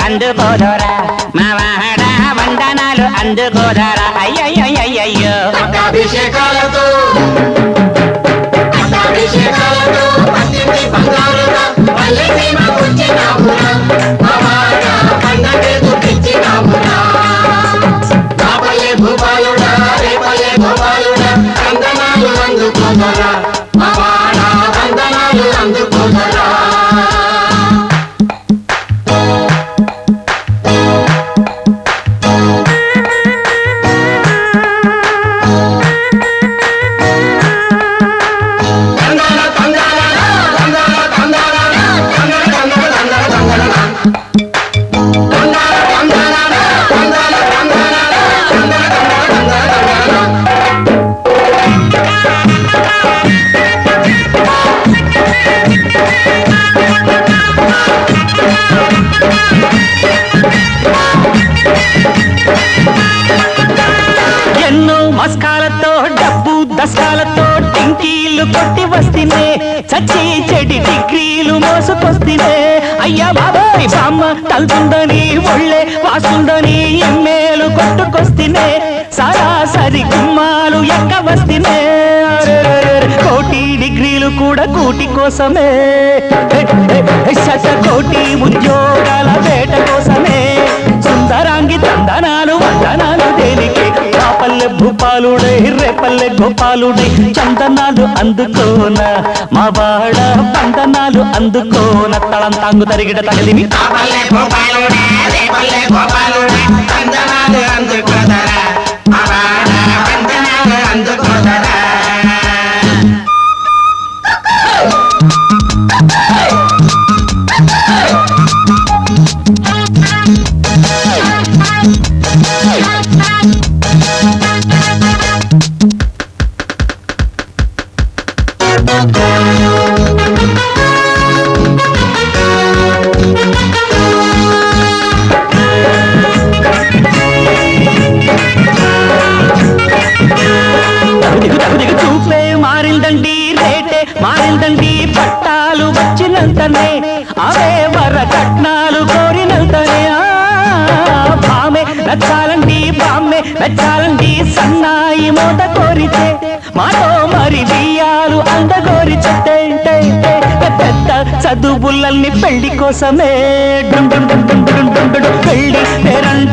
అందుకోదరా మావాడ వందనాలు అందుకోదరా అయ్యయ్యయ్యయ్యో అభిషేకాలతో పండింది బంగారుగా పల్లె సీమ కూర్చినామురా మావాడ పండగే గుర్తించినామురా నా పల్లె భూపాలుడా రే పల్లె గోపాలుడా వందనాలు అందుకోదరా మావాడ వందనాలు అందుకోదరా మస్కాలతో డబ్బు దస్కాలతో టింకీలు కొట్టి వస్తేనే చచ్చి చెడి డిగ్రీలు మోసుకొస్తేనే అయ్యా బాబాయ్ బామ్మ తలుతుందని ఒళ్ళే వాస్తుందని ఎమ్మేలు కొట్టుకొస్తేనే సరాసరి గుమ్మాలు ఎక్క వస్తేనే కోటి డిగ్రీలు కూడా కూటి కోసమే శతకోటి ఉద్యోగాల వేట కోసమే సుందరాంగి తందనాలు వందనాలు దేనికి ఆ పల్లె భూపాలుడై రేపల్లె గోపాలుడై చందనాలు అందుకోన మా వాడ వందనాలు అందుకోన తళంతాంగు తరిగిడ తగలిమి చూపే మారిందండి రేటే మారిందండి పట్టాలు వచ్చినంతనే అవే వర కట్నాలు కోరినంతనే బామే నచ్చాలండి బామ్మే నచ్చాలండి సన్నాయి మోత కోరితే మాతో మరి బియ్యాలు అందగోరితే పెద్ద చదువులన్నీ పెళ్లి కోసమే పెళ్లి పేరండ